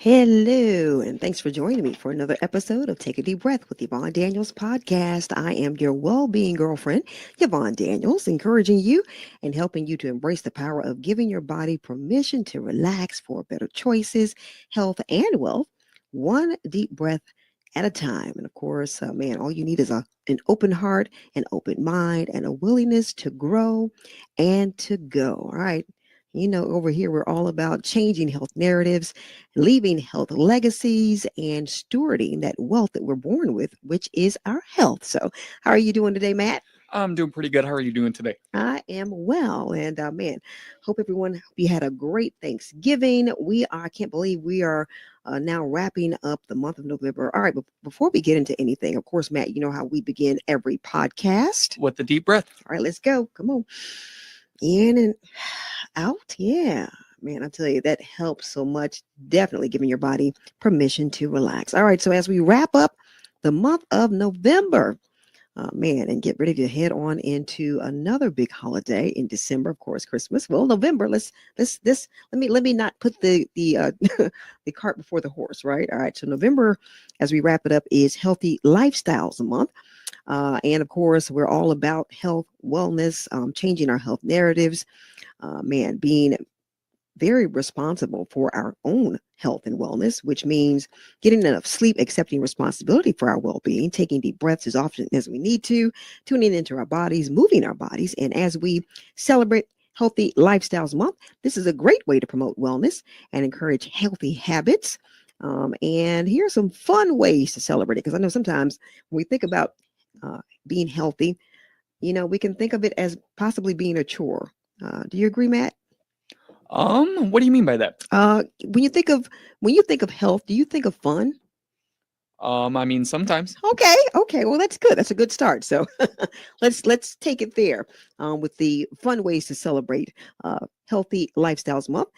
Hello, and thanks for joining me for another episode of Take a Deep Breath with Yvonne Daniels podcast. I am your well-being girlfriend, Yvonne Daniels, encouraging you and helping you to embrace the power of giving your body permission to relax for better choices, health, and wealth, one deep breath at a time. And of course, man, all you need is an open heart, an open mind, and a willingness to grow and to go. All right. Over here, we're all about changing health narratives, leaving health legacies, and stewarding that wealth that we're born with, which is our health. So, how are you doing today, Matt? I'm doing pretty good. How are you doing today? I am well, and man, hope everyone hope you had a great Thanksgiving. I can't believe we are now wrapping up the month of November. All right, but before we get into anything, of course, Matt, you know how we begin every podcast. With the deep breath. All right, let's go. Come on, in and out. Yeah. Man, I tell you, that helps so much. Definitely giving your body permission to relax. All right. So, as we wrap up the month of November, man, and get ready to head on into another big holiday in December, of course, Christmas. Well, November. Let me not put the the cart before the horse, right? All right. So, November, as we wrap it up, is Healthy Lifestyles Month. And of course, we're all about health, wellness, changing our health narratives, man, being very responsible for our own health and wellness, which means getting enough sleep, accepting responsibility for our well being, taking deep breaths as often as we need to, tuning into our bodies, moving our bodies. And as we celebrate Healthy Lifestyles Month, this is a great way to promote wellness and encourage healthy habits. And here are some fun ways to celebrate it, because I know sometimes when we think about being healthy, we can think of it as possibly being a chore. Do you agree, Matt? What do you mean by that? When you think of health, do you think of fun? I mean sometimes. Okay. Well, that's good. That's a good start. So let's take it there with the fun ways to celebrate Healthy Lifestyles Month,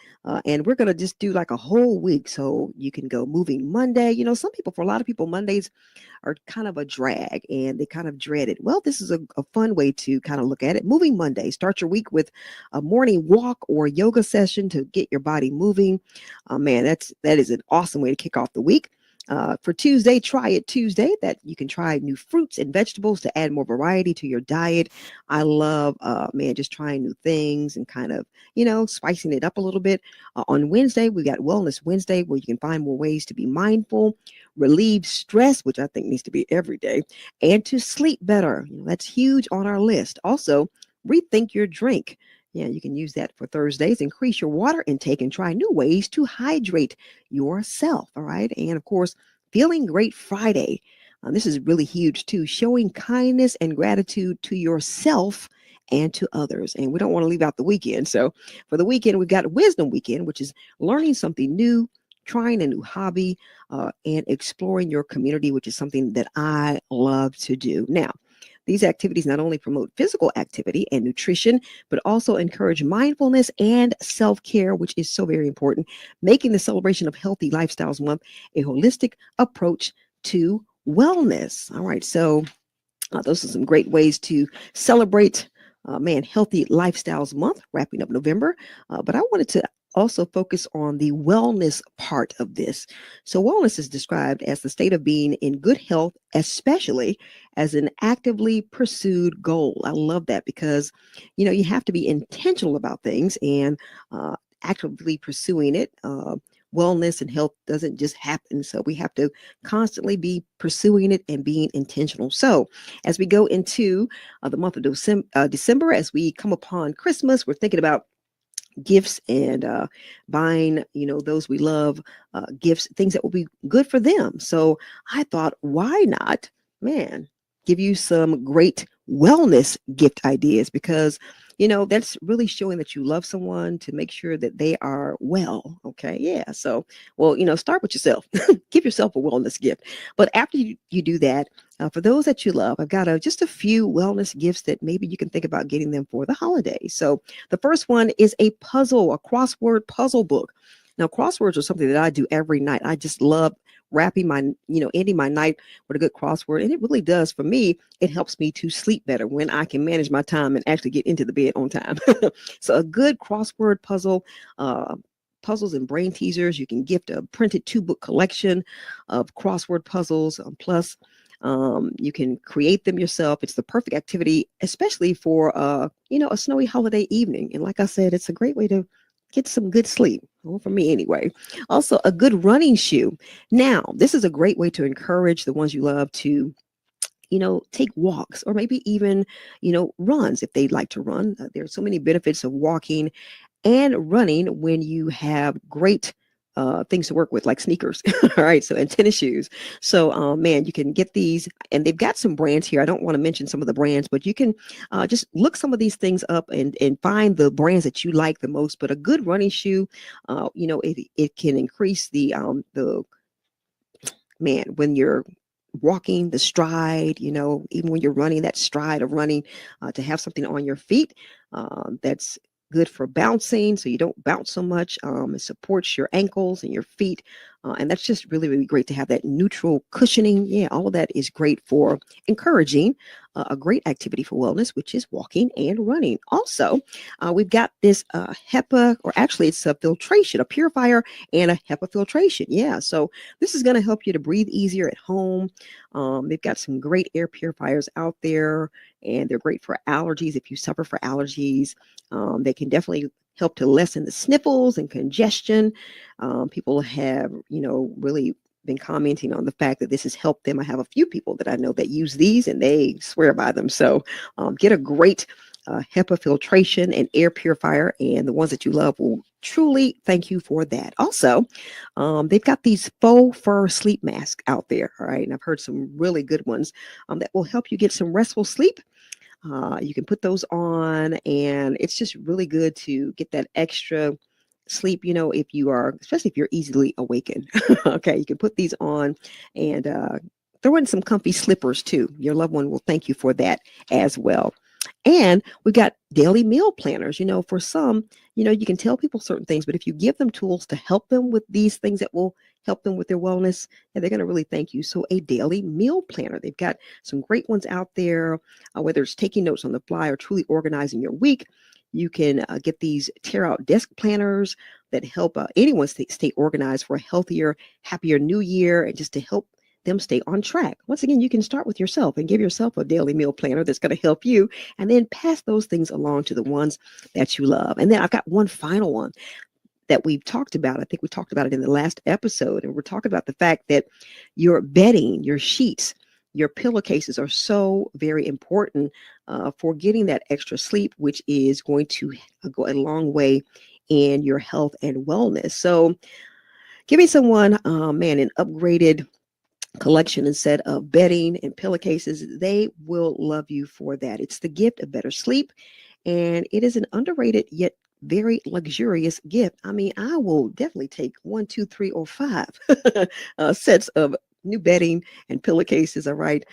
and we're gonna just do like a whole week. So you can go Moving Monday. For a lot of people, Mondays are kind of a drag and they kind of dread it. Well, this is a fun way to kind of look at it. Moving Monday. Start your week with a morning walk or yoga session to get your body moving. Man, that is an awesome way to kick off the week. For Tuesday, try it Tuesday. That you can try new fruits and vegetables to add more variety to your diet. I love, man, just trying new things and kind of, spicing it up a little bit. On Wednesday, we got Wellness Wednesday, where you can find more ways to be mindful, relieve stress, which I think needs to be every day, and to sleep better. That's huge on our list. Also, rethink your drink. Yeah, you can use that for Thursdays. Increase your water intake and try new ways to hydrate yourself. All right. And of course, Feeling Great Friday. This is really huge too, showing kindness and gratitude to yourself and to others. And we don't want to leave out the weekend. So for the weekend, we've got Wisdom Weekend, which is learning something new, trying a new hobby, and exploring your community, which is something that I love to do. Now, these activities not only promote physical activity and nutrition, but also encourage mindfulness and self care, which is so very important, making the celebration of Healthy Lifestyles Month a holistic approach to wellness. All right, so those are some great ways to celebrate, man, Healthy Lifestyles Month, wrapping up November. But I wanted to also focus on the wellness part of this. So, wellness is described as the state of being in good health, especially as an actively pursued goal. I love that because, you have to be intentional about things and actively pursuing it. Wellness and health doesn't just happen. So we have to constantly be pursuing it and being intentional. So as we go into the month of December, as we come upon Christmas, we're thinking about gifts and buying, those we love, gifts, things that will be good for them. So I thought, why not, man, give you some great wellness gift ideas, because that's really showing that you love someone, to make sure that they are well. Okay. Yeah. So, well, start with yourself. Give yourself a wellness gift. But after you do that, for those that you love, I've got just a few wellness gifts that maybe you can think about getting them for the holidays. So the first one is a crossword puzzle book. Now, crosswords are something that I do every night. I just love ending my night with a good crossword. And it really does, for me, it helps me to sleep better when I can manage my time and actually get into the bed on time. So a good crossword puzzle puzzles and brain teasers. You can gift a printed 2-book collection of crossword puzzles. Plus, you can create them yourself. It's the perfect activity, especially for a snowy holiday evening. And like I said, it's a great way to get some good sleep. Well, for me anyway. Also, a good running shoe. Now, this is a great way to encourage the ones you love to take walks or maybe even, runs if they'd like to run. There are so many benefits of walking and running when you have great things to work with, like sneakers. All right. So, and tennis shoes. So, man, you can get these, and they've got some brands here. I don't want to mention some of the brands, but you can just look some of these things up and find the brands that you like the most. But a good running shoe, it can increase the man, when you're walking, the stride, even when you're running, that stride of running, to have something on your feet that's good for bouncing, so you don't bounce so much. It supports your ankles and your feet, and that's just really, really great to have that neutral cushioning. Yeah, all of that is great for encouraging a great activity for wellness, which is walking and running. Also, we've got this HEPA, or actually it's a filtration, a purifier and a HEPA filtration. Yeah, so this is going to help you to breathe easier at home. They've got some great air purifiers out there, and they're great for allergies. If you suffer from allergies, they can definitely help to lessen the sniffles and congestion. People have, really been commenting on the fact that this has helped them. I have a few people that I know that use these and they swear by them. So get a great HEPA filtration and air purifier, and the ones that you love will truly thank you for that. Also, they've got these faux fur sleep masks out there. All right. And I've heard some really good ones that will help you get some restful sleep. You can put those on, and it's just really good to get that extra sleep, especially if you're easily awakened. Okay, you can put these on and throw in some comfy slippers too. Your loved one will thank you for that as well. And we've got daily meal planners. For some, you can tell people certain things, but if you give them tools to help them with these things that will help them with their wellness, and they're going to really thank you. So a daily meal planner, they've got some great ones out there, whether it's taking notes on the fly or truly organizing your week. You can get these tear out desk planners that help anyone stay organized for a healthier, happier new year, and just to help them stay on track. Once again, you can start with yourself and give yourself a daily meal planner that's going to help you, and then pass those things along to the ones that you love. And then I've got one final one that we've talked about. I think we talked about it in the last episode, and we're talking about the fact that your bedding, your sheets, your pillowcases are so very important for getting that extra sleep, which is going to go a long way in your health and wellness. So giving someone, an upgraded collection and set of bedding and pillowcases, they will love you for that. It's the gift of better sleep, and it is an underrated yet very luxurious gift. I mean, I will definitely take 1, 2, 3, or 5 sets of new bedding and pillowcases. All right.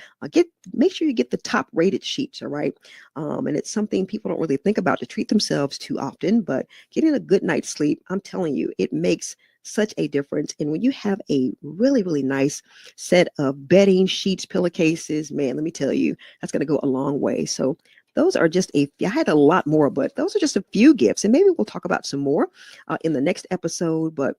Make sure you get the top rated sheets. All right. And it's something people don't really think about to treat themselves too often, but getting a good night's sleep, I'm telling you, it makes such a difference. And when you have a really, really nice set of bedding, sheets, pillowcases, man, let me tell you, that's going to go a long way. So those are just I had a lot more, but those are just a few gifts. And maybe we'll talk about some more in the next episode. But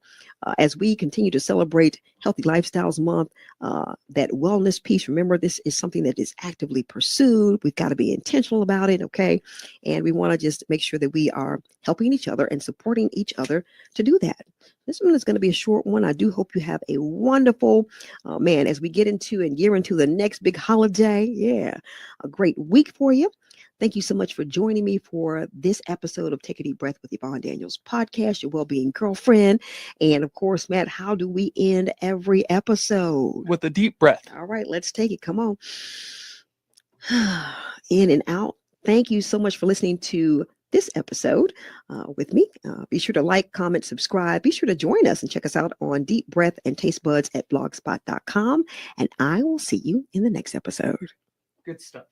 as we continue to celebrate Healthy Lifestyles Month, that wellness piece, remember, this is something that is actively pursued. We've got to be intentional about it, okay? And we want to just make sure that we are helping each other and supporting each other to do that. This one is going to be a short one. I do hope you have a wonderful, as we get into and gear into the next big holiday. Yeah, a great week for you. Thank you so much for joining me for this episode of Take a Deep Breath with Yvonne Daniels podcast, your well-being girlfriend. And of course, Matt, how do we end every episode? With a deep breath. All right, let's take it. Come on. In and out. Thank you so much for listening to this episode with me. Be sure to like, comment, subscribe. Be sure to join us and check us out on Deep Breath and Taste Buds at blogspot.com. And I will see you in the next episode. Good stuff.